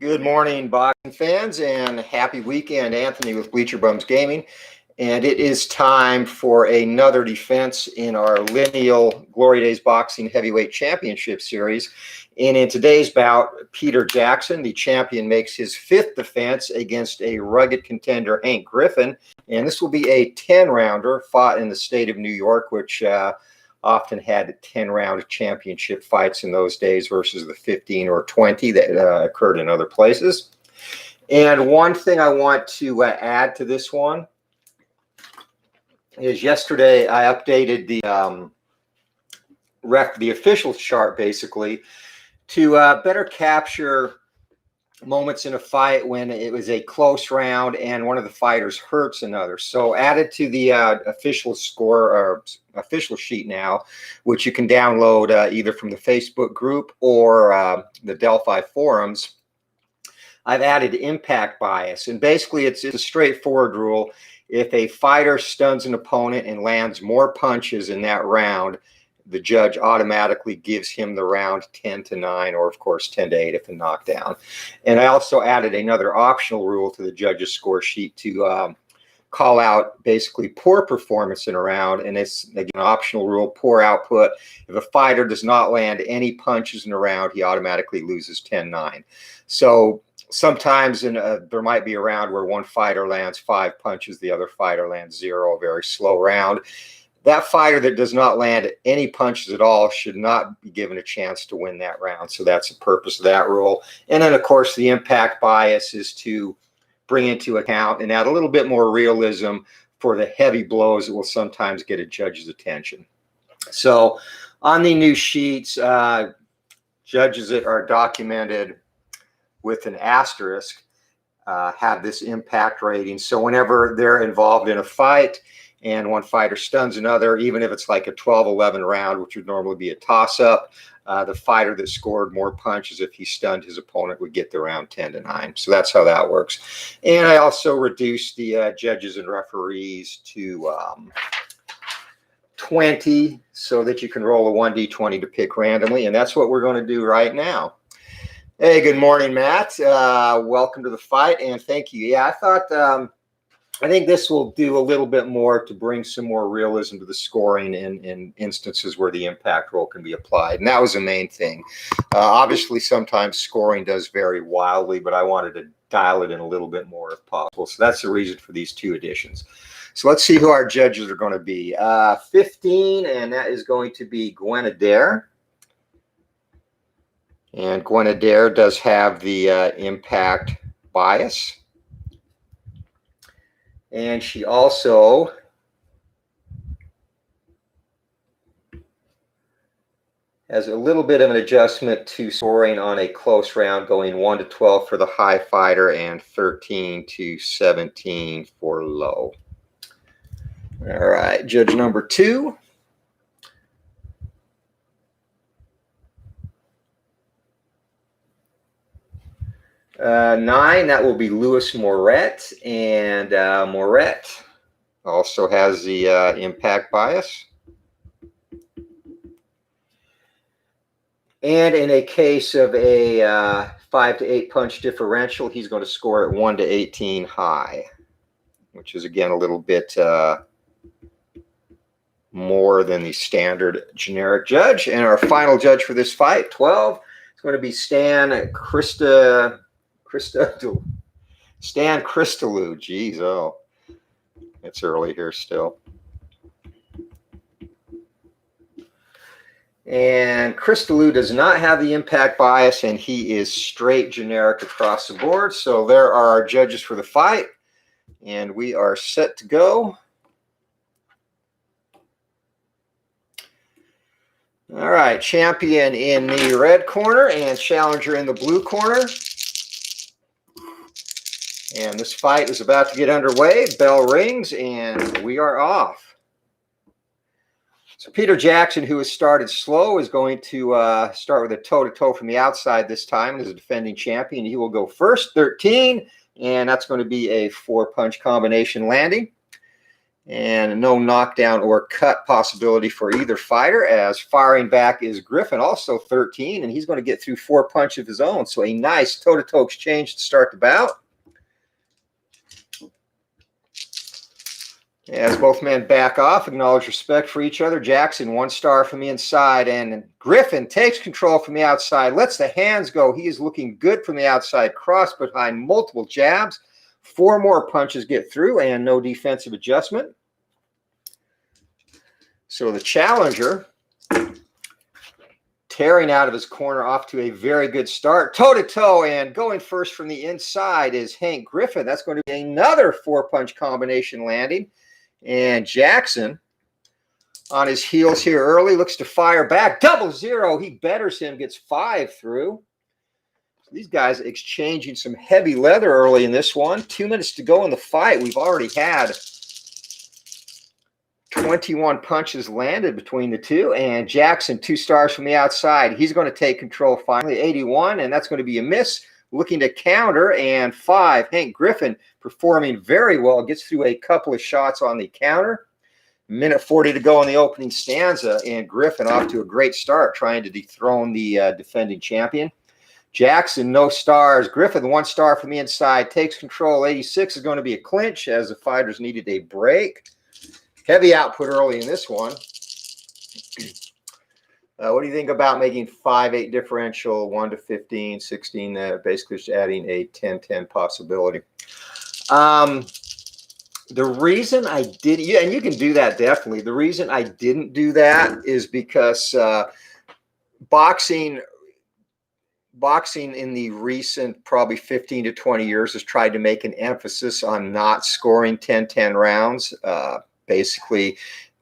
Good morning, boxing fans, and happy weekend. Anthony with Bleacher Bums Gaming. And it is time for another defense in our lineal Glory Days Boxing Heavyweight Championship Series. And in today's bout, Peter Jackson, the champion, makes his fifth defense against a rugged contender, Hank Griffin. And this will be a 10-rounder fought in the state of New York, which often had 10-round championship fights in those days versus the 15 or 20 that occurred in other places. And one thing I want to add to this one is yesterday I updated the official chart basically to better capture moments in a fight when it was a close round and one of the fighters hurts another. So added to the official score or official sheet now, which you can download either from the Facebook group or the Delphi forums, I've added impact bias. And basically it's a straightforward rule. If a fighter stuns an opponent and lands more punches in that round, the judge automatically gives him the round 10-9, or of course 10-8 if a knockdown. And I also added another optional rule to the judge's score sheet to call out basically poor performance in a round. And it's again an optional rule: poor output. If a fighter does not land any punches in a round, he automatically loses 10-9. So sometimes there might be a round where one fighter lands 5 punches, the other fighter lands 0, a very slow round. That fighter that does not land any punches at all should not be given a chance to win that round. So that's the purpose of that rule. And then, of course, the impact bias is to bring into account and add a little bit more realism for the heavy blows that will sometimes get a judge's attention. So on the new sheets, judges that are documented with an asterisk have this impact rating. So whenever they're involved in a fight and one fighter stuns another, even if it's like a 12-11 round, which would normally be a toss-up, the fighter that scored more punches, if he stunned his opponent, would get the round 10-9. So that's how that works. And I also reduced the judges and referees to 20 so that you can roll a 1d20 to pick randomly. And that's what we're going to do right now. Hey, good morning, Matt. Welcome to the fight, and thank you. Yeah, I think this will do a little bit more to bring some more realism to the scoring in instances where the impact rule can be applied. And that was the main thing. Obviously, sometimes scoring does vary wildly, but I wanted to dial it in a little bit more if possible. So that's the reason for these 2 additions. So let's see who our judges are going to be. 15, and that is going to be Gwen Adair. And Gwen Adair does have the impact bias. And she also has a little bit of an adjustment to scoring on a close round, going 1-12 for the high fighter and 13-17 for low. All right, judge number 2. Nine, that will be Louis Moret, and Moret also has the impact bias. And in a case of a 5 to 8 punch differential, he's going to score at 1-18 high, which is again a little bit more than the standard generic judge. And our final judge for this fight, 12, is going to be Stan Christodoulou. Geez, oh, it's early here still. And Christodoulou does not have the impact bias, and he is straight generic across the board. So there are our judges for the fight, and we are set to go. All right, champion in the red corner and challenger in the blue corner. And this fight is about to get underway. Bell rings, and we are off. So Peter Jackson, who has started slow, is going to start with a toe-to-toe from the outside this time as a defending champion. He will go first, 13, and that's going to be a 4-punch combination landing. And no knockdown or cut possibility for either fighter, as firing back is Griffin, also 13, and he's going to get through 4 punches of his own. So a nice toe-to-toe exchange to start the bout. As both men back off, acknowledge respect for each other. Jackson, 1 star from the inside, and Griffin takes control from the outside, lets the hands go. He is looking good from the outside, cross behind multiple jabs. 4 more punches get through and no defensive adjustment. So the challenger, tearing out of his corner, off to a very good start. Toe-to-toe, and going first from the inside is Hank Griffin. That's going to be another 4-punch combination landing. And Jackson, on his heels here early, looks to fire back. 0-0. He betters him, gets 5 through. So these guys exchanging some heavy leather early in this one. 2 minutes to go in the fight. We've already had 21 punches landed between the two. And Jackson, 2 stars from the outside. He's going to take control finally. 81, and that's going to be a miss. Looking to counter, and 5. Hank Griffin performing very well. Gets through a couple of shots on the counter. Minute 40 to go in the opening stanza, and Griffin off to a great start, trying to dethrone the defending champion. Jackson, no stars. Griffin, 1 star from the inside, takes control. 86 is going to be a clinch, as the fighters needed a break. Heavy output early in this one. What do you think about making 5-8 differential, 1-15, 16, basically just adding a 10-10 possibility? The reason I didn't, and you can do that definitely. The reason I didn't do that is because boxing in the recent probably 15 to 20 years has tried to make an emphasis on not scoring 10-10 rounds. Basically,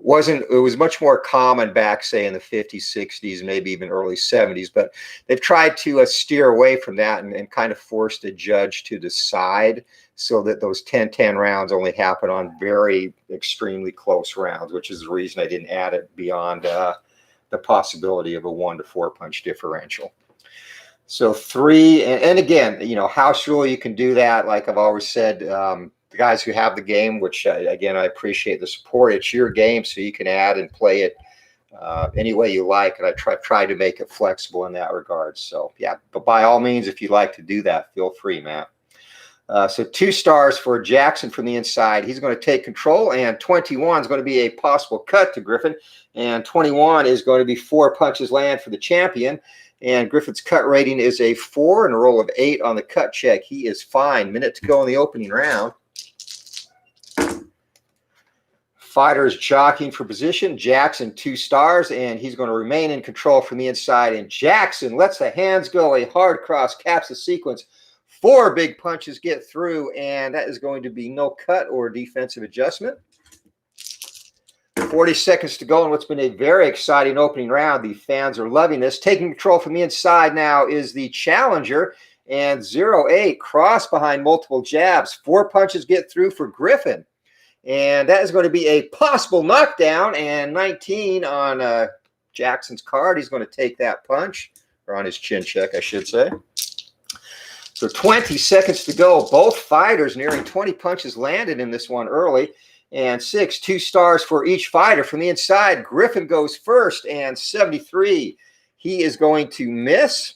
it was much more common back, say, in the 50s, 60s, maybe even early 70s, but they've tried to steer away from that and kind of forced a judge to decide, so that those 10-10 rounds only happen on very extremely close rounds, which is the reason I didn't add it beyond the possibility of a 1-4 punch differential. So 3, and again, you know, house rule, you can do that. Like I've always said, the guys who have the game, which again, I appreciate the support. It's your game, so you can add and play it any way you like. And I try to make it flexible in that regard. So yeah, but by all means, if you'd like to do that, feel free, Matt. So 2 stars for Jackson from the inside. He's going to take control, and 21 is going to be a possible cut to Griffin, and 21 is going to be 4 punches land for the champion. And Griffin's cut rating is a 4 and a roll of 8 on the cut check. He is fine. Minute to go in the opening round. Fighters jockeying for position. Jackson, 2 stars, and he's going to remain in control from the inside. And Jackson lets the hands go. A hard cross caps the sequence. 4 big punches get through, and that is going to be no cut or defensive adjustment. 40 seconds to go in what's been a very exciting opening round. The fans are loving this. Taking control from the inside now is the challenger, and 0-8 cross behind multiple jabs. 4 punches get through for Griffin, and that is going to be a possible knockdown, and 19 on Jackson's card. He's going to take that punch, or on his chin check, I should say. So 20 seconds to go. Both fighters nearing 20 punches landed in this one early. And 6, 2 stars for each fighter. From the inside, Griffin goes first, and 73. He is going to miss,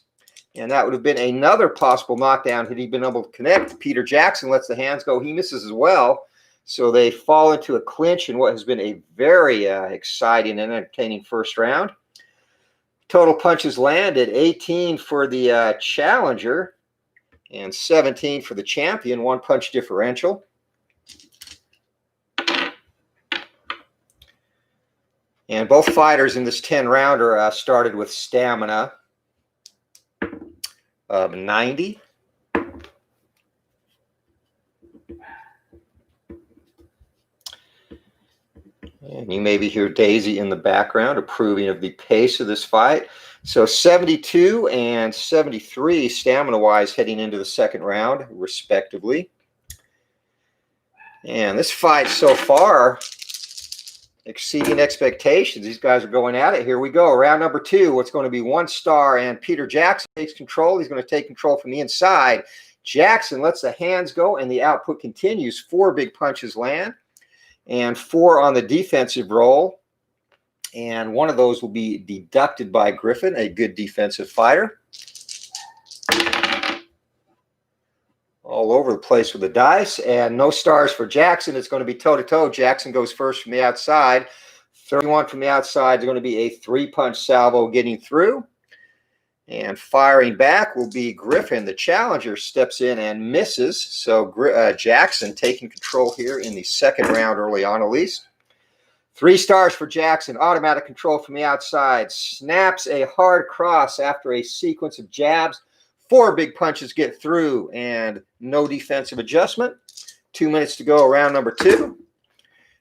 and that would have been another possible knockdown had he been able to connect. Peter Jackson lets the hands go. He misses as well. So they fall into a clinch in what has been a very exciting and entertaining first round. Total punches landed, 18 for the challenger and 17 for the champion, 1 punch differential. And both fighters in this 10-rounder started with stamina of 90. And you maybe hear Daisy in the background approving of the pace of this fight. So 72 and 73 stamina-wise heading into the second round, respectively. And this fight so far exceeding expectations. These guys are going at it. Here we go. Round number 2. What's going to be 1 star, and Peter Jackson takes control. He's going to take control from the inside. Jackson lets the hands go, and the output continues. 4 big punches land. and 4 on the defensive roll. And one of those will be deducted by Griffin, a good defensive fighter. All over the place with the dice, and no stars for Jackson. It's going to be toe-to-toe. Jackson goes first from the outside. 31 from the outside is going to be a 3-punch salvo getting through. And firing back will be Griffin. The challenger steps in and misses. So Jackson taking control here in the second round early on at least. 3 stars for Jackson. Automatic control from the outside. Snaps a hard cross after a sequence of jabs. 4 big punches get through and no defensive adjustment. 2 minutes to go, round number 2.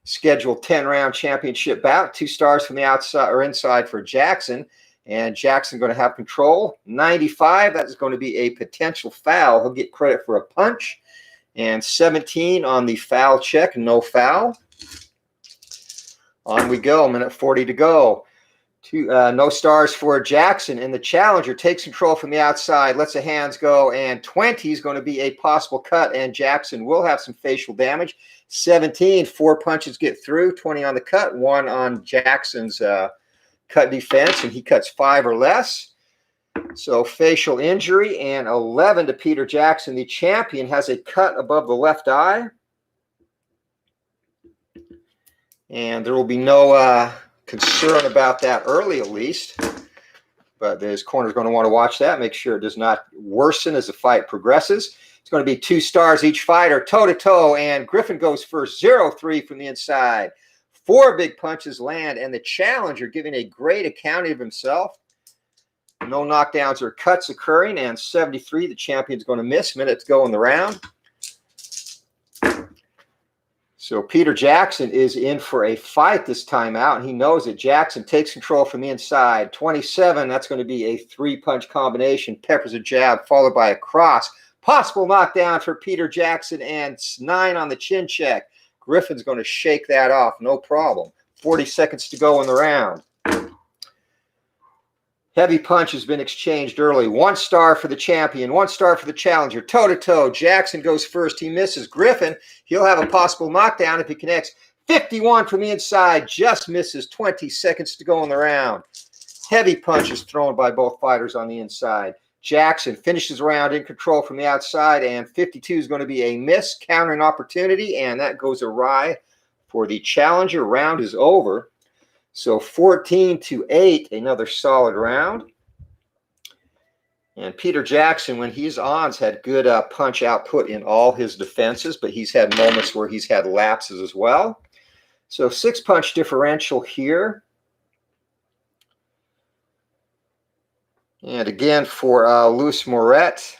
Scheduled 10-round championship bout. 2 stars from the outside or inside for Jackson. And Jackson going to have control. 95, that's going to be a potential foul. He'll get credit for a punch. And 17 on the foul check, no foul. On we go, minute 40 to go. No stars for Jackson, and the challenger takes control from the outside, lets the hands go, and 20 is going to be a possible cut, and Jackson will have some facial damage. 17, 4 punches get through, 20 on the cut, 1 on Jackson's cut defense, and he cuts 5 or less. So facial injury, and 11 to Peter Jackson. The champion has a cut above the left eye, and there will be no concern about that early at least, but his corner is going to want to watch that, make sure it does not worsen as the fight progresses. It's going to be 2 stars each fighter, toe-to-toe, and Griffin goes first, 0-3 from the inside. 4 big punches land, and the challenger giving a great accounting of himself. No knockdowns or cuts occurring, and 73, the champion's going to miss. Minute to go in the round. So Peter Jackson is in for a fight this time out, and he knows that Jackson takes control from the inside. 27, that's going to be a 3-punch combination. Peppers a jab, followed by a cross. Possible knockdown for Peter Jackson, and 9 on the chin check. Griffin's going to shake that off, no problem. 40 seconds to go in the round. Heavy punch has been exchanged early. 1 star for the champion, 1 star for the challenger. Toe-to-toe, Jackson goes first. He misses. Griffin, he'll have a possible knockdown if he connects. 51 from the inside, just misses. 20 seconds to go in the round. Heavy punches thrown by both fighters on the inside. Jackson finishes the round in control from the outside, and 52 is going to be a miss, countering opportunity, and that goes awry for the challenger. Round is over. So 14-8, another solid round. And Peter Jackson, when he's on, has had good punch output in all his defenses, but he's had moments where he's had lapses as well. So 6-punch differential here. And again, for Luis Moret,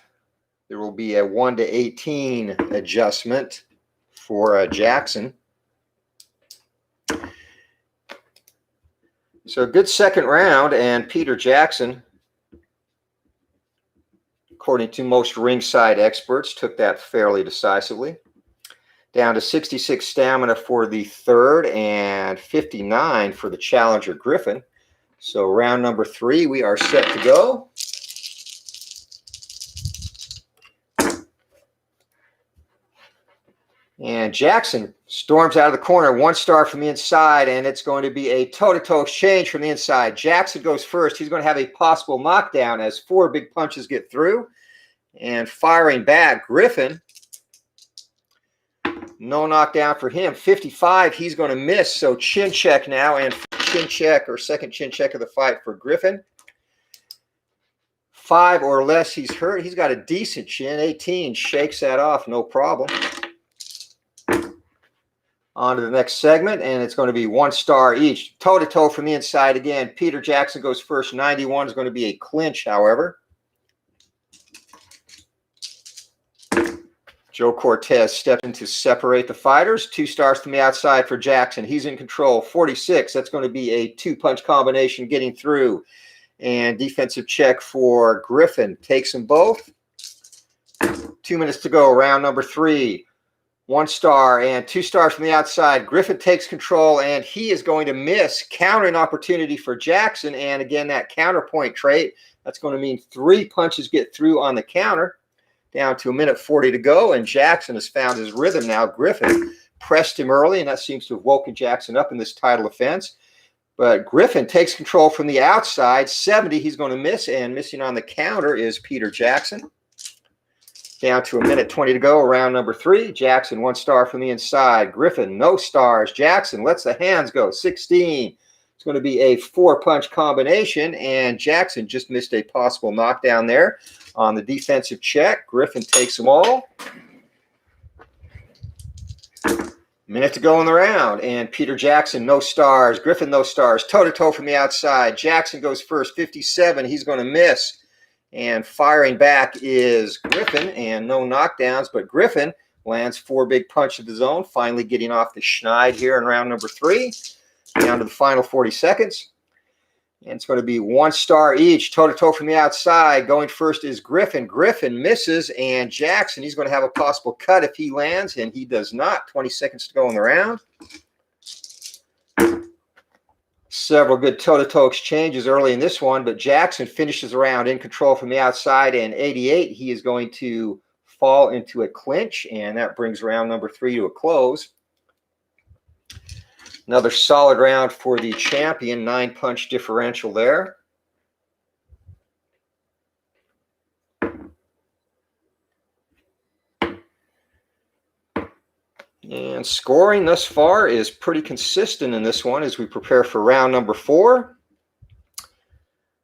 there will be a 1-18 adjustment for Jackson. So a good second round, and Peter Jackson, according to most ringside experts, took that fairly decisively. Down to 66 stamina for the third and 59 for the challenger Griffin. So round number 3, we are set to go. And Jackson storms out of the corner, 1 star from the inside, and it's going to be a toe-to-toe exchange from the inside. Jackson goes first. He's going to have a possible knockdown as 4 big punches get through. And firing back, Griffin, no knockdown for him. 55, he's going to miss, so chin check now, and chin check or second chin check of the fight for Griffin. 5 or less, he's hurt. He's got a decent chin. 18 shakes that off, no problem. On to the next segment, and it's going to be 1 star each. Toe-to-toe from the inside again. Peter Jackson goes first. 91 is going to be a clinch, however. Joe Cortez steps in to separate the fighters. 2 stars from the outside for Jackson. He's in control. 46, that's going to be a 2-punch combination getting through. And defensive check for Griffin. Takes them both. 2 minutes to go, round number 3. 1 star and 2 stars from the outside. Griffin takes control, and he is going to miss. Countering opportunity for Jackson, and again, that counterpoint trait. That's going to mean 3 punches get through on the counter. Down to 1 minute 40 to go, and Jackson has found his rhythm now. Griffin pressed him early, and that seems to have woken Jackson up in this title offense. But Griffin takes control from the outside. 70, he's going to miss, and missing on the counter is Peter Jackson. Down to 1:20 to go, round number 3. Jackson, 1 star from the inside. Griffin, no stars. Jackson lets the hands go. 16. It's going to be a 4-punch combination, and Jackson just missed a possible knockdown there on the defensive check. Griffin takes them all. Minute to go in the round, and Peter Jackson, no stars. Griffin, no stars. Toe-to-toe from the outside. Jackson goes first, 57. He's going to miss. And firing back is Griffin, and no knockdowns, but Griffin lands 4 big punches of his own, finally getting off the schneid here in round number 3. Down to the final 40 seconds. And it's going to be 1 star each. Toe-to-toe from the outside. Going first is Griffin. Griffin misses, and Jackson, he's going to have a possible cut if he lands, and he does not. 20 seconds to go in the round. Several good toe-to-toe exchanges early in this one, but Jackson finishes the round in control from the outside, and 88, he is going to fall into a clinch, and that brings round number 3 to a close. Another solid round for the champion, 9-punch differential there. And scoring thus far is pretty consistent in this one as we prepare for round number 4.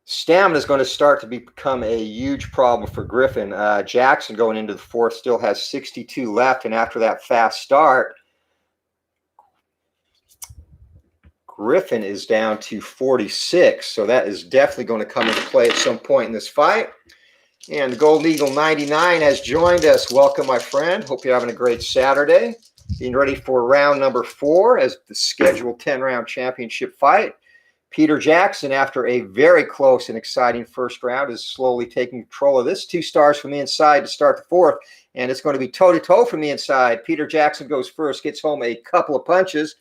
Stamina is going to start to become a huge problem for Griffin. Jackson going into the 4th still has 62 left, and after that fast start, Griffin is down to 46, so that is definitely going to come into play at some point in this fight. And the Golden Eagle 99 has joined us. Welcome, my friend. Hope you're having a great Saturday. Being ready for round number 4 as the scheduled 10-round championship fight. Peter Jackson, after a very close and exciting first round, is slowly taking control of this. 2 stars from the inside to start the 4th, and it's going to be toe-to-toe from the inside. Peter Jackson goes first, gets home a couple of punches,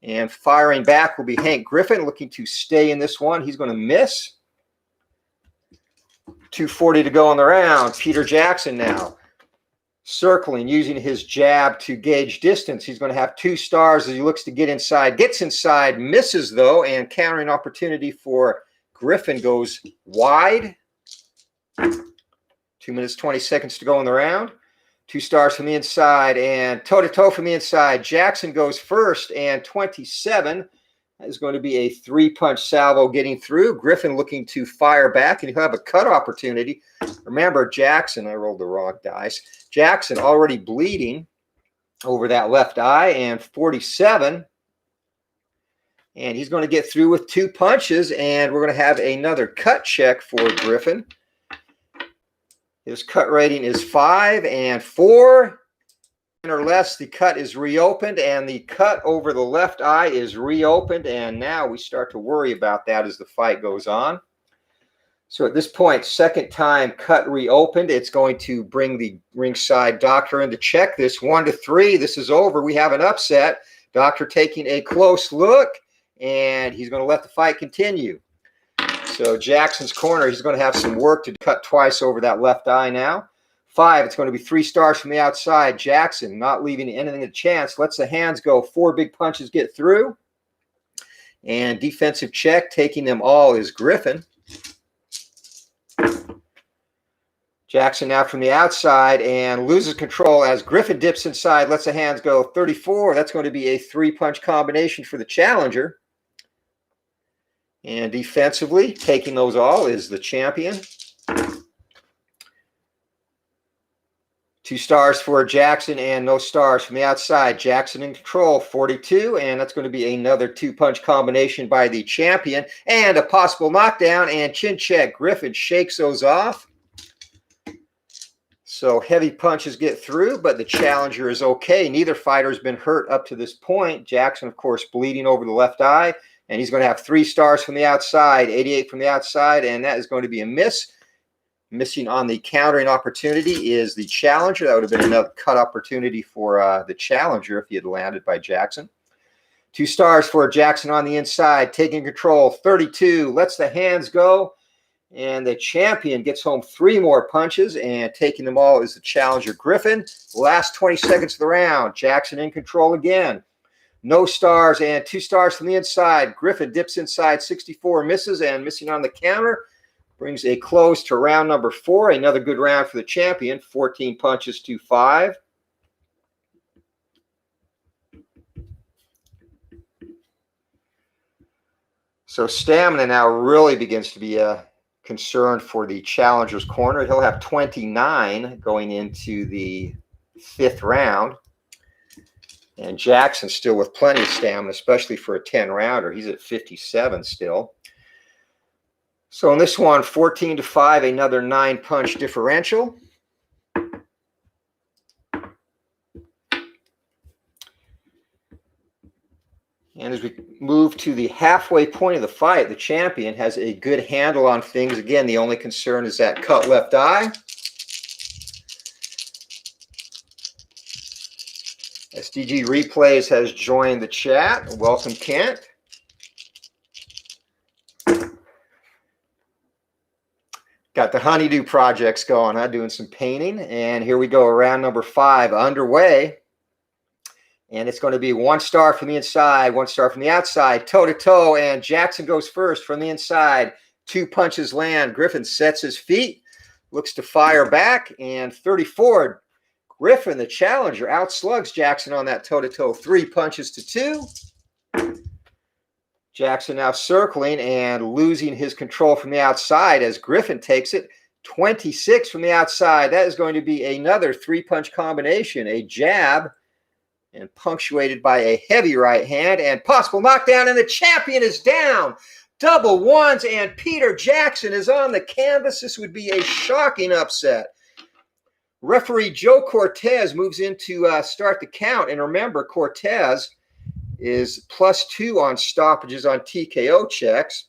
and firing back will be Hank Griffin, looking to stay in this one. He's going to miss. 2:40 to go on the round. Peter Jackson now circling, using his jab to gauge distance. He's going to have 2 stars as he looks to get inside. Gets inside, misses though, and countering opportunity for Griffin goes wide. 2 minutes, 20 seconds to go in the round. 2 stars from the inside, and toe-to-toe from the inside. Jackson goes first, and 27. That is going to be a 3-punch salvo getting through. Griffin looking to fire back, and he'll have a cut opportunity. Remember, Jackson, I rolled the wrong dice. Jackson already bleeding over that left eye, and 47. And he's going to get through with 2 punches, and we're going to have another cut check for Griffin. His cut rating is 5 and 4 or less. The cut is reopened, and the cut over the left eye is reopened, and now we start to worry about that as the fight goes on. So at this point, second time cut reopened. It's going to bring the ringside doctor in to check this. 1-3. This is over. We have an upset. Doctor taking a close look, and he's going to let the fight continue. So Jackson's corner, he's going to have some work to cut twice over that left eye now. 5, it's going to be 3 stars from the outside. Jackson not leaving anything a chance. Lets the hands go. 4 big punches get through. And defensive check, taking them all, is Griffin. Jackson now from the outside and loses control as Griffin dips inside. Lets the hands go. 34, that's going to be a 3-punch combination for the challenger. And defensively, taking those all is the champion. 2 stars for Jackson and no stars from the outside. Jackson in control, 42, and that's going to be another 2-punch combination by the champion. And a possible knockdown and chin check. Griffin shakes those off. So heavy punches get through, but the challenger is okay. Neither fighter has been hurt up to this point. Jackson, of course, bleeding over the left eye. And he's going to have 3 stars from the outside, 88 from the outside, and that is going to be a miss. Missing on the countering opportunity is the challenger. That would have been another cut opportunity for the challenger if he had landed by Jackson. 2 stars for Jackson on the inside, taking control, 32, lets the hands go. And the champion gets home 3 more punches, and taking them all is the challenger, Griffin. Last 20 seconds of the round. Jackson in control again. No stars and 2 stars from the inside. Griffin dips inside 64, misses, and missing on the counter brings a close to round number 4. Another good round for the champion. 14 punches to 5. So stamina now really begins to be a concern for the challenger's corner. He'll have 29 going into the 5th round. And Jackson still with plenty of stamina, especially for a 10-rounder. He's at 57 still. So in this one, 14 to 5, another 9-punch differential. And as we move to the halfway point of the fight, the champion has a good handle on things. Again, the only concern is that cut left eye. SDG Replays has joined the chat. Welcome, Kent. Got the honeydew projects going, huh? Doing some painting. And here we go, round number 5 underway. And it's going to be 1 star from the inside, 1 star from the outside, toe-to-toe, and Jackson goes first from the inside. 2 punches land. Griffin sets his feet, looks to fire back, and 34. Griffin, the challenger, outslugs Jackson on that toe-to-toe. 3 punches to 2. Jackson now circling and losing his control from the outside as Griffin takes it. 26 from the outside. That is going to be another 3-punch combination, a jab, and punctuated by a heavy right hand and possible knockdown, and the champion is down. Double ones, and Peter Jackson is on the canvas. This would be a shocking upset. Referee Joe Cortez moves in to start the count, and remember, Cortez is +2 on stoppages on TKO checks.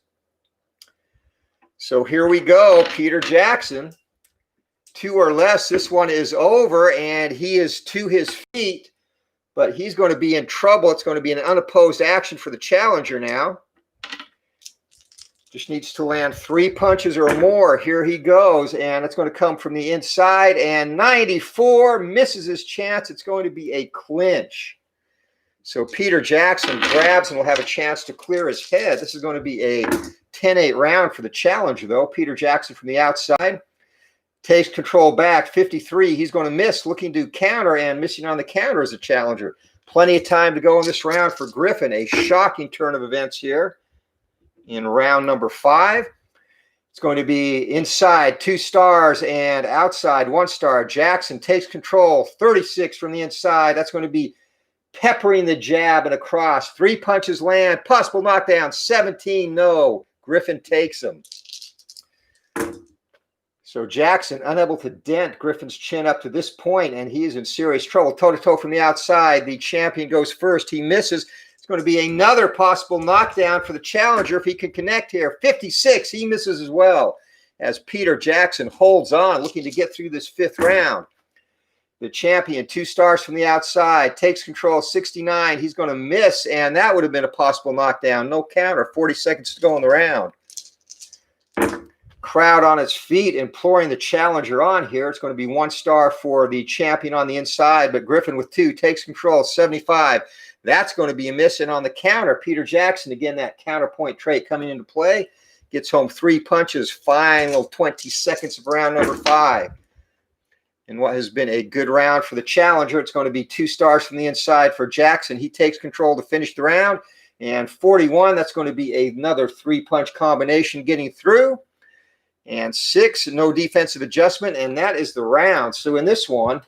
So here we go, Peter Jackson. 2 or less, this one is over, and he is to his feet. But he's going to be in trouble. It's going to be an unopposed action for the challenger now. Just needs to land 3 punches or more. Here he goes, and it's going to come from the inside. And 94 misses his chance. It's going to be a clinch. So Peter Jackson grabs and will have a chance to clear his head. This is going to be a 10-8 round for the challenger, though. Peter Jackson from the outside takes control back, 53. He's going to miss, looking to counter, and missing on the counter as a challenger. Plenty of time to go in this round for Griffin. A shocking turn of events here in round number 5. It's going to be inside 2 stars and outside 1 star. Jackson takes control, 36 from the inside. That's going to be peppering the jab and across. 3 punches land, possible knockdown, 17, no. Griffin takes him. So Jackson unable to dent Griffin's chin up to this point, and he is in serious trouble. Toe-to-toe from the outside. The champion goes first. He misses. It's going to be another possible knockdown for the challenger if he can connect here. 56. He misses as well as Peter Jackson holds on, looking to get through this 5th round. The champion, 2 stars from the outside, takes control, 69. He's going to miss, and that would have been a possible knockdown. No counter. 40 seconds to go in the round. Crowd on its feet, imploring the challenger on here. It's going to be 1 star for the champion on the inside, but Griffin with 2 takes control, 75. That's going to be a miss, and on the counter, Peter Jackson, again, that counterpoint trait coming into play, gets home 3 punches, final 20 seconds of round number 5. In what has been a good round for the challenger, it's going to be 2 stars from the inside for Jackson. He takes control to finish the round, and 41, that's going to be another 3-punch combination getting through. And 6, no defensive adjustment, and that is the round. So in this one,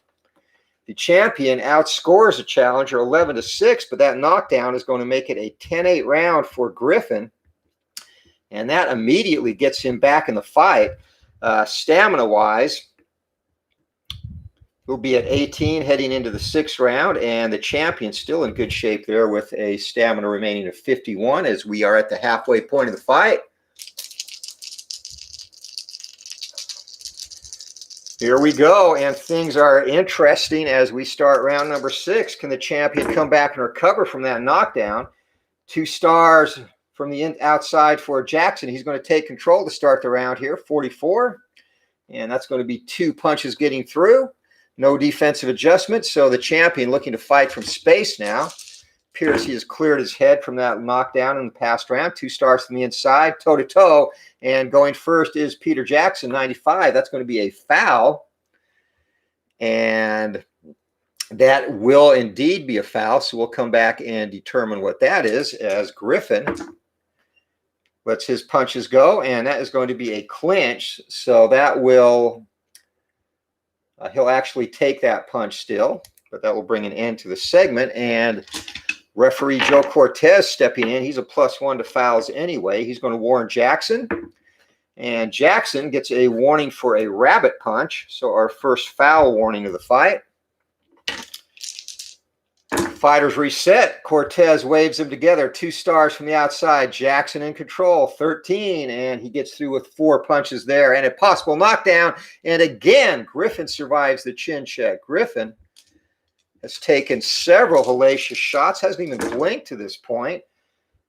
the champion outscores the challenger 11-6, but that knockdown is going to make it a 10-8 round for Griffin, and that immediately gets him back in the fight. Stamina-wise, he'll be at 18 heading into the 6th round, and the champion still in good shape there with a stamina remaining of 51 as we are at the halfway point of the fight. Here we go, and things are interesting as we start round number 6. Can the champion come back and recover from that knockdown? 2 stars from the outside for Jackson. He's going to take control to start the round here, 44. And that's going to be 2 punches getting through. No defensive adjustment. So the champion looking to fight from space now. Appears he has cleared his head from that knockdown in the past round. 2 stars from the inside, toe-to-toe. And going first is Peter Jackson, 95. That's going to be a foul. And that will indeed be a foul. So we'll come back and determine what that is as Griffin lets his punches go. And that is going to be a clinch. So that will, he'll actually take that punch still. But that will bring an end to the segment. And referee Joe Cortez stepping in. He's a +1 to fouls anyway. He's going to warn Jackson. And Jackson gets a warning for a rabbit punch. So our first foul warning of the fight. Fighters reset. Cortez waves them together. 2 stars from the outside. Jackson in control. 13. And he gets through with 4 punches there. And a possible knockdown. And again, Griffin survives the chin check. Griffin has taken several hellacious shots. Hasn't even blinked to this point.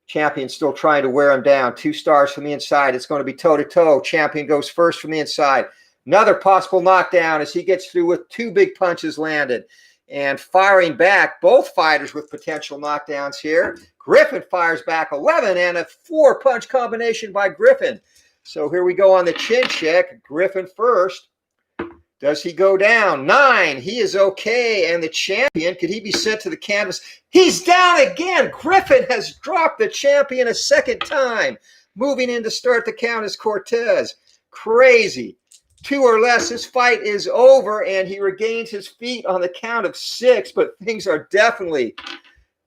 Champion still trying to wear him down. 2 stars from the inside. It's going to be toe-to-toe. Champion goes first from the inside. Another possible knockdown as he gets through with 2 big punches landed. And firing back, both fighters with potential knockdowns here. Griffin fires back 11 and a 4-punch combination by Griffin. So here we go on the chin check. Griffin first. Does he go down? 9. He is okay. And the champion, could he be sent to the canvas? He's down again. Griffin has dropped the champion a second time. Moving in to start the count is Cortez. Crazy. 2 or less, this fight is over, and he regains his feet on the count of 6, but things are definitely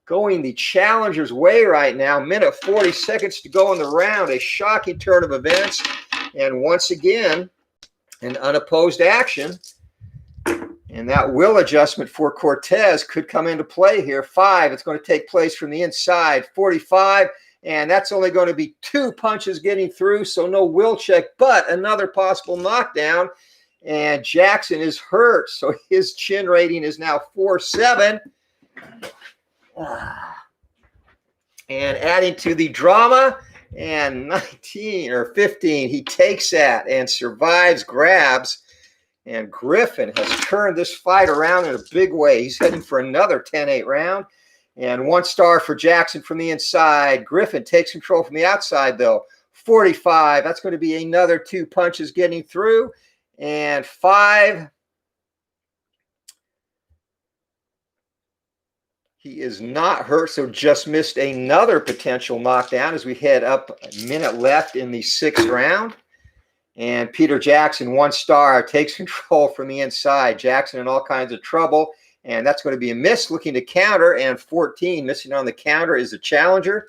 going the challenger's way right now. Minute 40 seconds to go in the round. A shocking turn of events. And once again, an unopposed action. And that will adjustment for Cortez could come into play here. 5, it's going to take place from the inside. 45. And that's only going to be 2 punches getting through, so no will check, but another possible knockdown. And Jackson is hurt, so his chin rating is now 4-7. And adding to the drama, and 19 or 15, he takes that and survives, grabs. And Griffin has turned this fight around in a big way. He's heading for another 10-8 round. And 1 star for Jackson from the inside. Griffin takes control from the outside, though. 45. That's going to be another 2 punches getting through. And 5. He is not hurt, so just missed another potential knockdown as we head up a minute left in the 6th round. And Peter Jackson, 1 star, takes control from the inside. Jackson in all kinds of trouble. And that's going to be a miss, looking to counter. And 14, missing on the counter, is the challenger.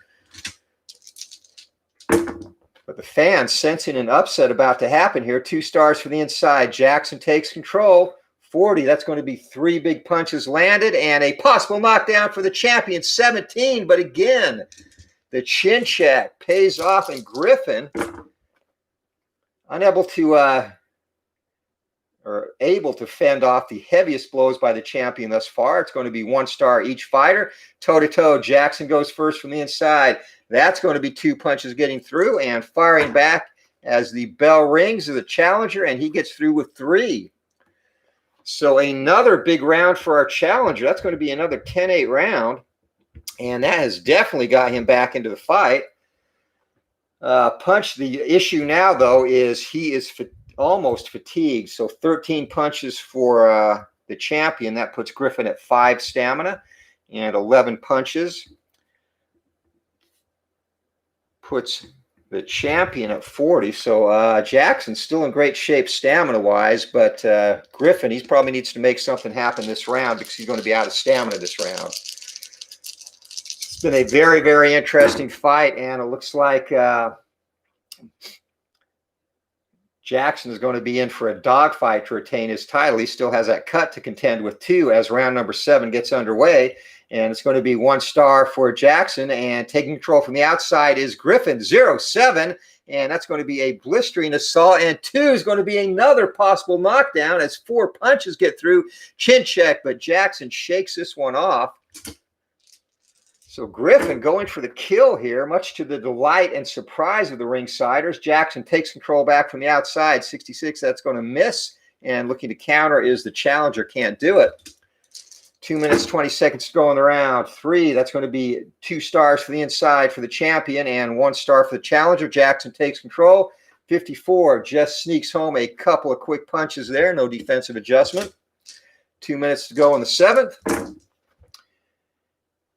But the fans sensing an upset about to happen here. 2 stars for the inside. Jackson takes control. 40, that's going to be 3 big punches landed. And a possible knockdown for the champion, 17. But again, the chin check pays off. And Griffin, unable to... or able to fend off the heaviest blows by the champion thus far. It's going to be 1 star each fighter. Toe-to-toe, Jackson goes first from the inside. That's going to be 2 punches getting through, and firing back as the bell rings of the challenger, and he gets through with 3. So another big round for our challenger. That's going to be another 10-8 round, and that has definitely got him back into the fight. The issue now, though, is he is almost fatigued. So 13 punches for the champion. That puts Griffin at 5 stamina, and 11 punches puts the champion at 40. So Jackson's still in great shape stamina-wise, but Griffin, he probably needs to make something happen this round because he's going to be out of stamina this round. It's been a very, very interesting fight, and it looks like Jackson is going to be in for a dogfight to retain his title. He still has that cut to contend with, too, as round number 7 gets underway. And it's going to be 1 star for Jackson. And taking control from the outside is Griffin, 0-7. And that's going to be a blistering assault. And 2 is going to be another possible knockdown as 4 punches get through. Chin check, but Jackson shakes this one off. So Griffin going for the kill here, much to the delight and surprise of the ringsiders. Jackson takes control back from the outside. 66, that's going to miss. And looking to counter is the challenger. Can't do it. 2 minutes, 20 seconds to go in the round. 3, that's going to be 2 stars for the inside for the champion and 1 star for the challenger. Jackson takes control. 54 just sneaks home a couple of quick punches there. No defensive adjustment. 2 minutes to go in the 7th.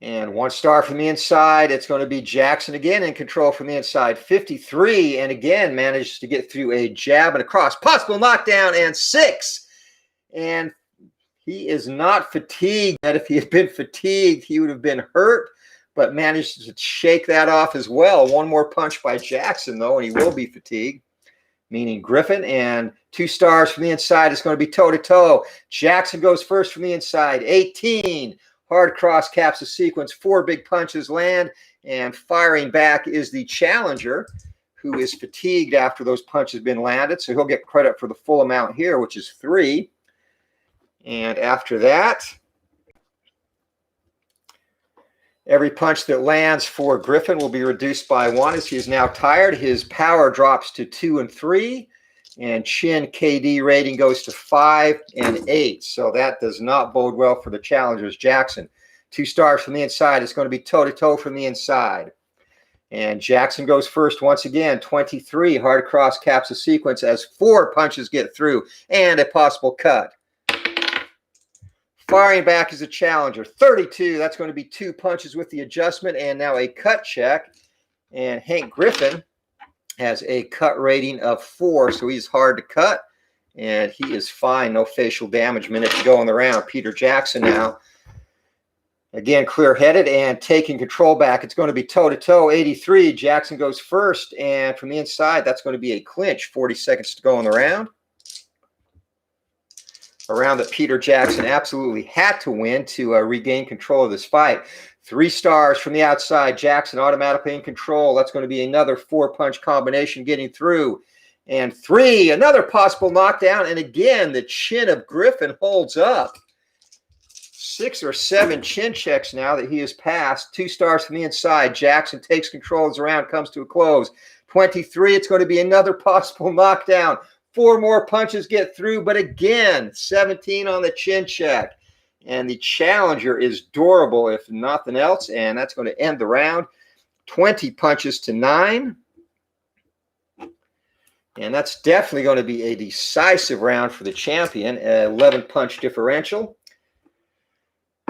And 1 star from the inside. It's going to be Jackson again in control from the inside. 53, and again managed to get through a jab and a cross. Possible knockdown, and 6. And he is not fatigued. That if he had been fatigued, he would have been hurt, but managed to shake that off as well. 1 more punch by Jackson, though, and he will be fatigued, meaning Griffin. And 2 stars from the inside. It's going to be toe-to-toe. Jackson goes first from the inside. 18. Hard cross caps the sequence. 4 big punches land, and firing back is the challenger, who is fatigued after those punches have been landed. So he'll get credit for the full amount here, which is 3. And after that, every punch that lands for Griffin will be reduced by 1 as he is now tired. His power drops to 2 and 3. And chin KD rating goes to 5 and 8. So that does not bode well for the challengers. Jackson, 2 stars from the inside. It's going to be toe-to-toe from the inside. And Jackson goes first once again. 23. Hard cross caps the sequence as 4 punches get through and a possible cut. Firing back is a challenger. 32. That's going to be 2 punches with the adjustment and now a cut check. And Hank Griffin has a cut rating of 4, so he's hard to cut, and he is fine. No facial damage. Minute to go in the round. Peter Jackson now, again, clear-headed and taking control back. It's going to be toe-to-toe. 83. Jackson goes first, and from the inside, that's going to be a clinch. 40 seconds to go in the round. A round that Peter Jackson absolutely had to win to regain control of this fight. 3 stars from the outside. Jackson automatically in control. That's going to be another 4-punch combination getting through. And 3, another possible knockdown. And again, the chin of Griffin holds up. 6 or 7 chin checks now that he has passed. 2 stars from the inside. Jackson takes control as the round comes to a close. 23, it's going to be another possible knockdown. 4 more punches get through, but again, 17 on the chin check. And the challenger is durable, if nothing else, and that's going to end the round. 20 punches to 9. And that's definitely going to be a decisive round for the champion, 11-punch differential.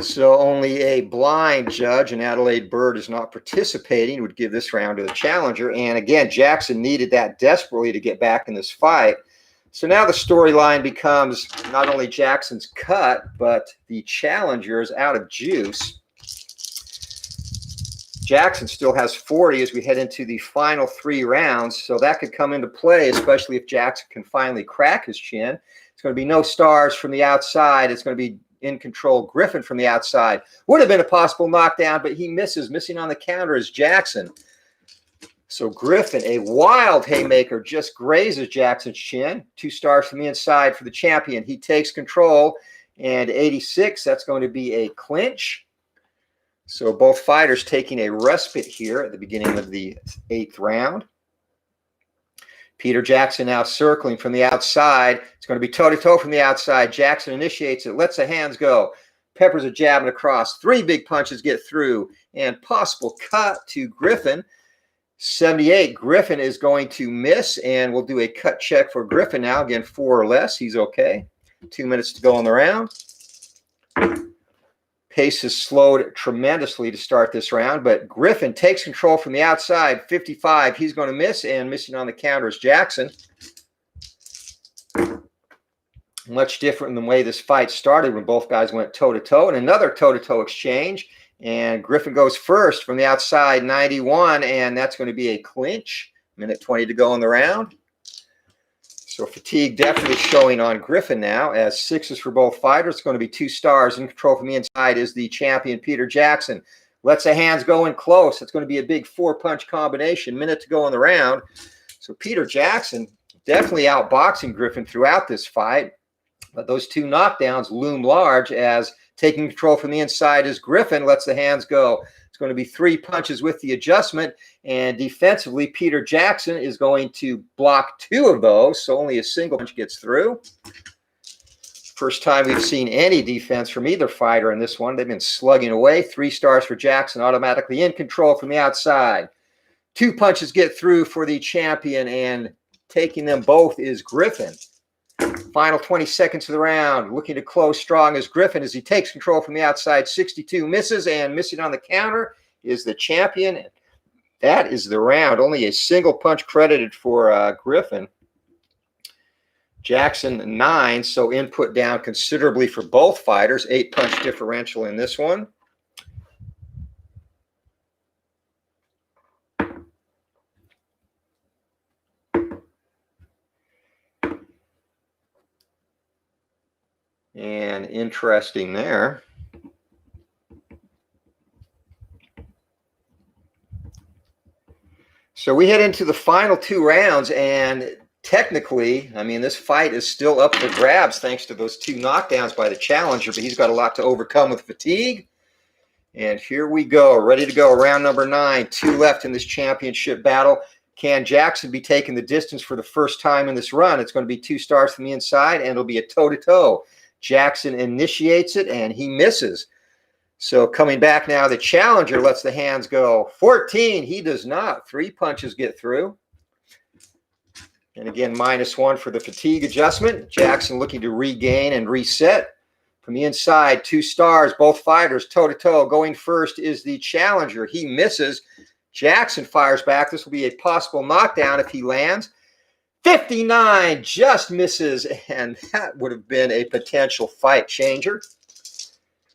So only a blind judge, and Adelaide Bird is not participating, would give this round to the challenger. And again, Jackson needed that desperately to get back in this fight. So now the storyline becomes not only Jackson's cut, but the challenger is out of juice. Jackson still has 40 as we head into the final 3 rounds, so that could come into play, especially if Jackson can finally crack his chin. It's going to be no stars from the outside. It's going to be in control Griffin from the outside. Would have been a possible knockdown, but he misses. Missing on the counter is Jackson. So Griffin, a wild haymaker, just grazes Jackson's chin. 2 stars from the inside for the champion. He takes control, and 86, that's going to be a clinch. So both fighters taking a respite here at the beginning of the 8th round. Peter Jackson now circling from the outside. It's going to be toe-to-toe from the outside. Jackson initiates it, lets the hands go. Peppers a jab and a cross. 3 big punches get through, and possible cut to Griffin. 78, Griffin is going to miss, and we'll do a cut check for Griffin now. Again, 4 or less. He's okay. 2 minutes to go in the round. Pace has slowed tremendously to start this round, but Griffin takes control from the outside. 55, he's going to miss, and missing on the counter is Jackson. Much different than the way this fight started when both guys went toe-to-toe, and another toe-to-toe exchange. And Griffin goes first from the outside, 91, and that's going to be a clinch. Minute 20 to go in the round. So fatigue definitely showing on Griffin now, as 6s for both fighters. It's going to be 2 stars. In control from the inside is the champion, Peter Jackson. Lets the hands go in close. It's going to be a big 4-punch combination. Minute to go in the round. So Peter Jackson definitely outboxing Griffin throughout this fight. But those 2 knockdowns loom large, as taking control from the inside is Griffin, lets the hands go. It's going to be 3 punches with the adjustment. And defensively, Peter Jackson is going to block 2 of those, so only a single punch gets through. First time we've seen any defense from either fighter in this one. They've been slugging away. 3 stars for Jackson, automatically in control from the outside. 2 punches get through for the champion, and taking them both is Griffin. Final 20 seconds of the round. Looking to close strong is Griffin as he takes control from the outside. 62 misses, and missing on the counter is the champion. That is the round. Only a single punch credited for Griffin. Jackson 9, so input down considerably for both fighters. 8 punch differential in this one. And interesting there. So we head into the final 2 rounds, and technically, I mean, this fight is still up for grabs thanks to those 2 knockdowns by the challenger, but he's got a lot to overcome with fatigue. And here we go, ready to go. Round number 9, 2 left in this championship battle. Can Jackson be taking the distance for the first time in this run? It's going to be 2 stars from the inside, and it'll be a toe-to-toe. Jackson initiates it, and he misses. So coming back now, the challenger lets the hands go. 14, he does not. 3 punches get through. And again, -1 for the fatigue adjustment. Jackson looking to regain and reset. From the inside, 2 stars, both fighters, toe-to-toe. Going first is the challenger. He misses. Jackson fires back. This will be a possible knockdown if he lands. 59 just misses, and that would have been a potential fight changer.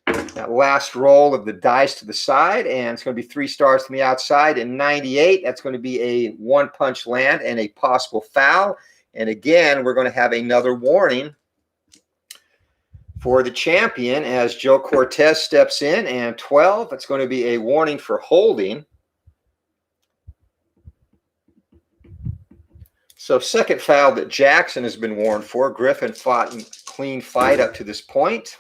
That last roll of the dice to the side, and it's going to be 3 stars from the outside. And 98, that's going to be a 1-punch land and a possible foul. And again, we're going to have another warning for the champion as Joe Cortez steps in. And 12, it's going to be a warning for holding. So second foul that Jackson has been warned for. Griffin fought a clean fight up to this point.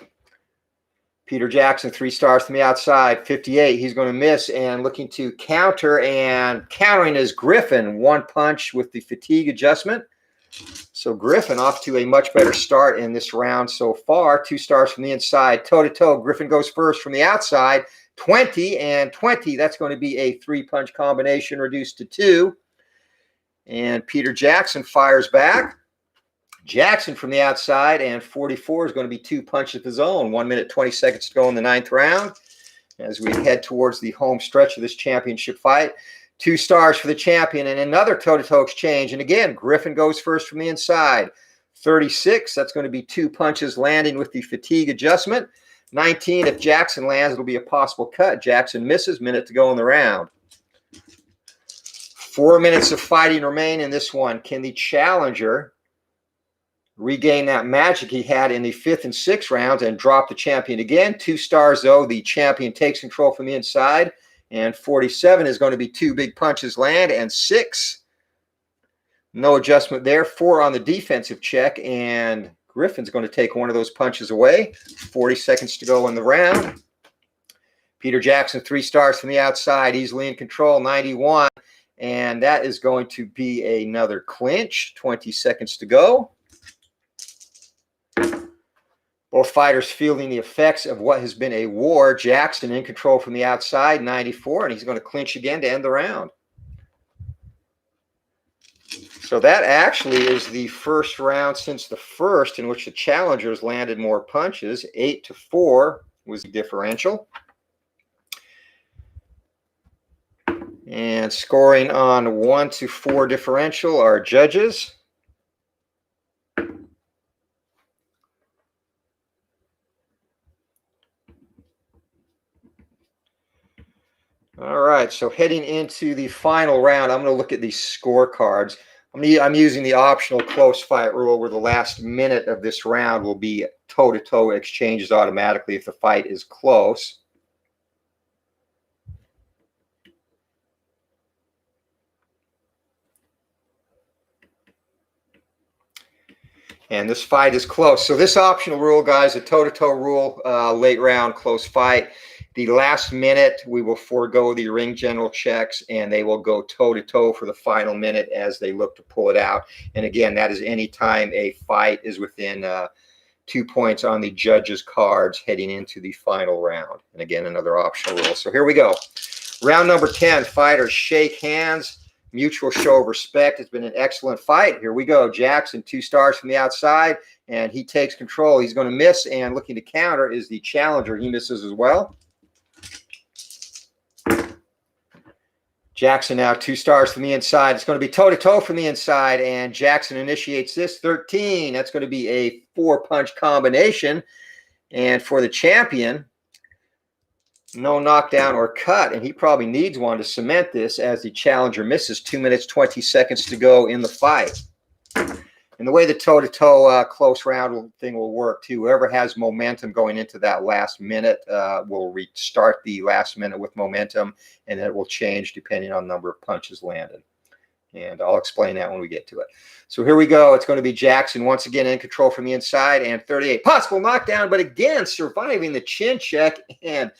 Peter Jackson, 3 stars from the outside. 58, he's going to miss and looking to counter, and countering is Griffin. 1 punch with the fatigue adjustment. So Griffin off to a much better start in this round so far. 2 stars from the inside. Toe-to-toe, Griffin goes first from the outside. 20 and 20, that's going to be a 3-punch combination reduced to 2. And Peter Jackson fires back. Jackson from the outside, and 44 is going to be 2 punches of his own. 1 minute, 20 seconds to go in the 9th round as we head towards the home stretch of this championship fight. 2 stars for the champion, and another toe-to-toe exchange. And again, Griffin goes first from the inside. 36, that's going to be 2 punches landing with the fatigue adjustment. 19, if Jackson lands, it'll be a possible cut. Jackson misses, minute to go in the round. 4 minutes of fighting remain in this one. Can the challenger regain that magic he had in the 5th and 6th rounds and drop the champion again? 2 stars, though. The champion takes control from the inside. And 47 is going to be 2 big punches land. And 6, no adjustment there. 4 on the defensive check. And Griffin's going to take one of those punches away. 40 seconds to go in the round. Peter Jackson, 3 stars from the outside. Easily in control, 91. And that is going to be another clinch. 20 seconds to go. Both fighters feeling the effects of what has been a war. Jackson in control from the outside, 94, and he's going to clinch again to end the round. So that actually is the first round since the first in which the challengers landed more punches. 8-4 was the differential. And scoring on 1-4 differential are judges. All right, so heading into the final round, I'm going to look at these scorecards. I'm using the optional close fight rule where the last minute of this round will be toe-to-toe exchanges automatically if the fight is close. And this fight is close. So this optional rule, guys, a toe-to-toe rule, late round, close fight. The last minute, we will forego the ring general checks, and they will go toe-to-toe for the final minute as they look to pull it out. And again, that is any time a fight is within 2 points on the judges' cards heading into the final round. And again, another optional rule. So here we go. Round number 10, fighters shake hands. Mutual show of respect. It's been an excellent fight. Here we go. Jackson, 2 stars from the outside, and he takes control. He's going to miss, and looking to counter is the challenger. He misses as well. Jackson now 2 stars from the inside. It's going to be toe-to-toe from the inside, and Jackson initiates this. 13. That's going to be a 4-punch combination. And for the champion, no knockdown or cut, and he probably needs one to cement this as the challenger misses. 2 minutes, 20 seconds to go in the fight. And the way the toe-to-toe close round thing will work, too, whoever has momentum going into that last minute will restart the last minute with momentum, and it will change depending on the number of punches landed. And I'll explain that when we get to it. So here we go. It's going to be Jackson once again in control from the inside, and 38. Possible knockdown, but again, surviving the chin check, and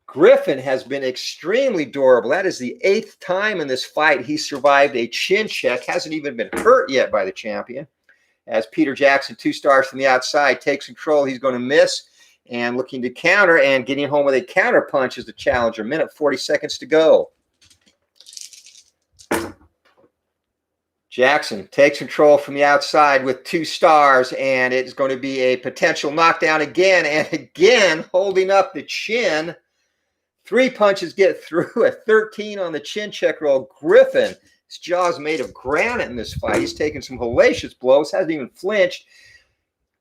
Griffin has been extremely durable. That is the 8th time in this fight he survived a chin check. Hasn't even been hurt yet by the champion. As Peter Jackson, 2 stars from the outside, takes control. He's going to miss and looking to counter, and getting home with a counter punch is the challenger. Minute 40 seconds to go. Jackson takes control from the outside with 2 stars, and it's going to be a potential knockdown again, and again holding up the chin. 3 punches get through at 13 on the chin check roll. Griffin, his jaw's made of granite in this fight. He's taken some hellacious blows, hasn't even flinched.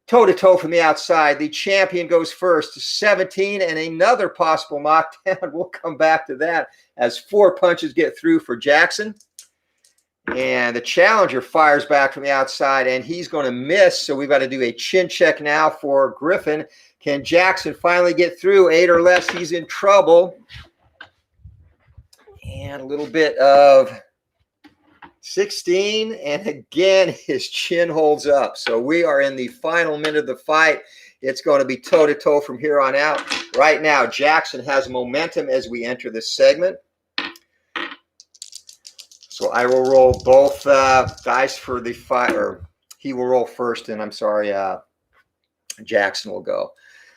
Toe-to-toe from the outside. The champion goes first to 17, and another possible knockdown. We'll come back to that as 4 punches get through for Jackson. And the challenger fires back from the outside, and he's going to miss. So we've got to do a chin check now for Griffin. Can Jackson finally get through? 8 or less, he's in trouble. And a little bit of 16. And again, his chin holds up. So we are in the final minute of the fight. It's going to be toe-to-toe from here on out. Right now, Jackson has momentum as we enter this segment. So I will roll both guys for the fight, or he will roll first, and I'm sorry, Jackson will go.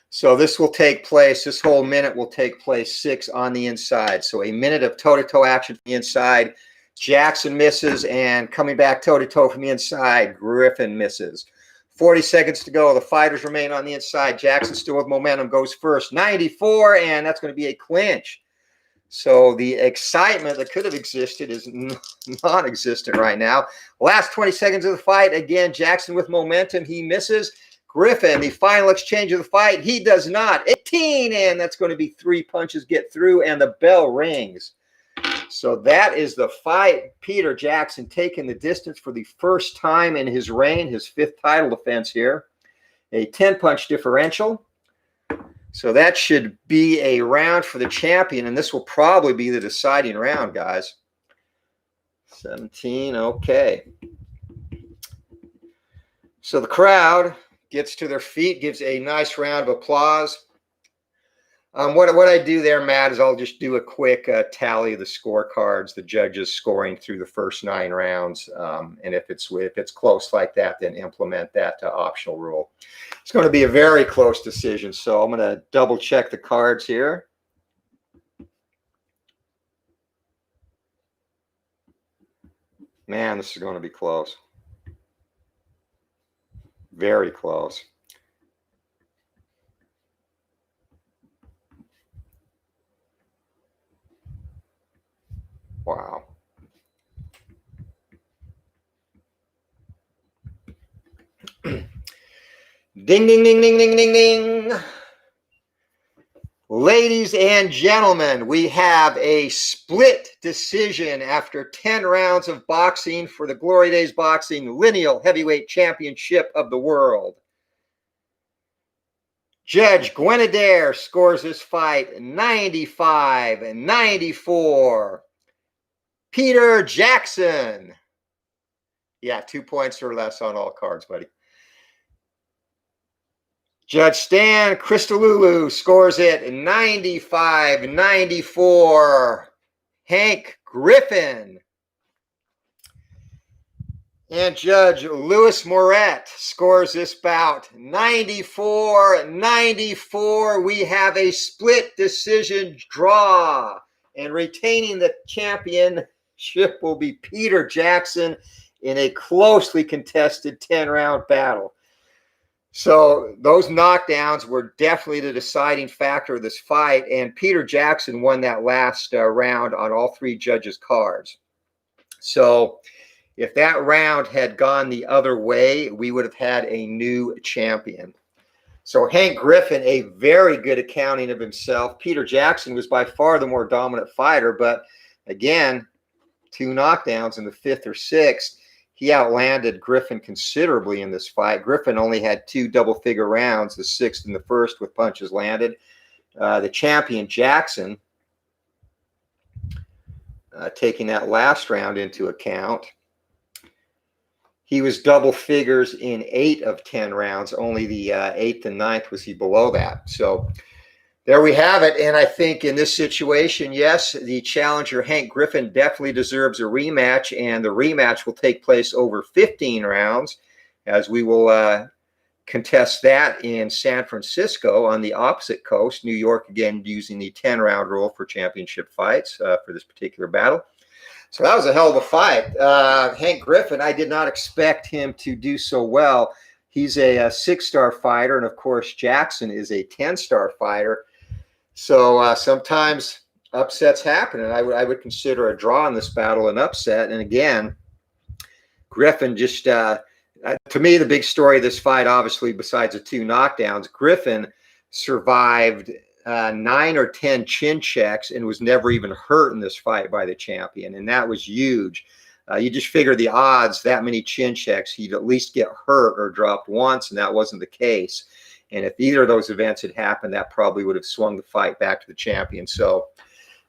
So this will take place, this whole minute will take place 6 on the inside. So a minute of toe-to-toe action from the inside. Jackson misses, and coming back toe-to-toe from the inside, Griffin misses. 40 seconds to go. The fighters remain on the inside. Jackson still with momentum, goes first. 94, and that's going to be a clinch. So the excitement that could have existed is non-existent right now. Last 20 seconds of the fight. Again, Jackson with momentum. He misses. Griffin, the final exchange of the fight. He does not. 18, and that's going to be 3 punches get through, and the bell rings. So that is the fight. Peter Jackson taking the distance for the first time in his reign, his 5th title defense here. A 10-punch differential. So that should be a round for the champion, and this will probably be the deciding round, guys. 17, okay. So the crowd gets to their feet, gives a nice round of applause. What I do there, Matt, is I'll just do a quick tally of the scorecards, the judges scoring through the first 9 rounds. And if it's close like that, then implement that optional rule. It's going to be a very close decision, so I'm going to double check the cards here. Man, this is going to be close. Very close. Wow. Ding, ding, ding, ding, ding, ding, ding. Ladies and gentlemen, we have a split decision after 10 rounds of boxing for the Glory Days Boxing Lineal Heavyweight Championship of the World. Judge Guinadaire scores this fight 95-94. Peter Jackson. Yeah, 2 points or less on all cards, buddy. Judge Stan Crystalulu scores it 95-94. Hank Griffin. And Judge Louis Moret scores this bout 94-94. We have a split decision draw. And retaining the championship will be Peter Jackson in a closely contested 10-round battle. So those knockdowns were definitely the deciding factor of this fight. And Peter Jackson won that last round on all three judges' cards. So if that round had gone the other way, we would have had a new champion. So Hank Griffin, a very good accounting of himself. Peter Jackson was by far the more dominant fighter, but again, 2 knockdowns in the 5th or 6th. He outlanded Griffin considerably in this fight. Griffin only had 2 double-figure rounds, the 6th and the 1st with punches landed. The champion, Jackson, taking that last round into account, he was double figures in 8 of 10 rounds. Only the 8th and 9th was he below that. So there we have it. And I think in this situation, yes, the challenger, Hank Griffin, definitely deserves a rematch. And the rematch will take place over 15 rounds, as we will contest that in San Francisco on the opposite coast. New York, again, using the 10-round rule for championship fights for this particular battle. So that was a hell of a fight. Hank Griffin, I did not expect him to do so well. He's a 6-star fighter, and of course, Jackson is a 10-star fighter. So sometimes upsets happen, and I would consider a draw in this battle an upset. And again, Griffin just, to me, the big story of this fight, obviously, besides the 2 knockdowns, Griffin survived 9 or 10 chin checks and was never even hurt in this fight by the champion, and that was huge. You just figure the odds, that many chin checks, he'd at least get hurt or dropped once, and that wasn't the case. And if either of those events had happened, that probably would have swung the fight back to the champion. So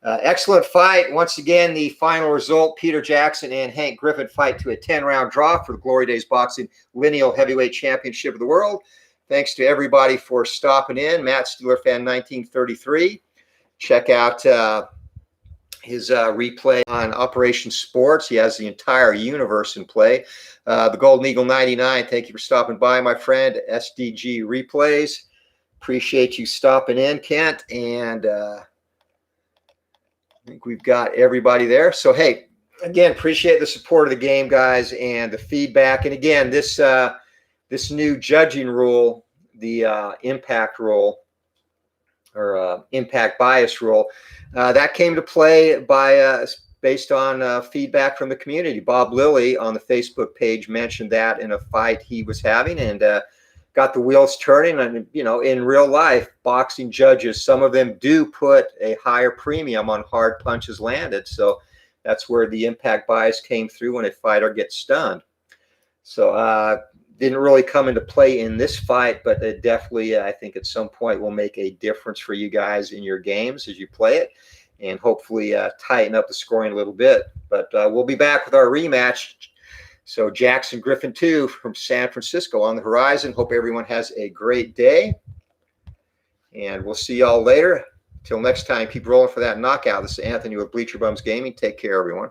excellent fight. Once again, the final result, Peter Jackson and Hank Griffin fight to a 10-round draw for the Glory Days Boxing Lineal Heavyweight Championship of the World. Thanks to everybody for stopping in. Matt Steeler Fan 1933. Check out his replay on Operation Sports. He has the entire universe in play. The Golden Eagle 99. Thank you for stopping by, my friend. SDG Replays. Appreciate you stopping in, Kent. And I think we've got everybody there. So, hey, again, appreciate the support of the game, guys, and the feedback. And again, this new judging rule, the impact rule, or impact bias rule, that came to play by based on feedback from the community. Bob Lilly on the Facebook page mentioned that in a fight he was having, and got the wheels turning. And in real life, boxing judges, some of them do put a higher premium on hard punches landed. So that's where the impact bias came through when a fighter gets stunned. So didn't really come into play in this fight, but it definitely, I think at some point will make a difference for you guys in your games as you play it, and hopefully tighten up the scoring a little bit. But we'll be back with our rematch. So Jackson Griffin 2 from San Francisco on the horizon. Hope everyone has a great day, and we'll see y'all later. Till next time, keep rolling for that knockout. This is Anthony with Bleacher Bums Gaming. Take care, everyone.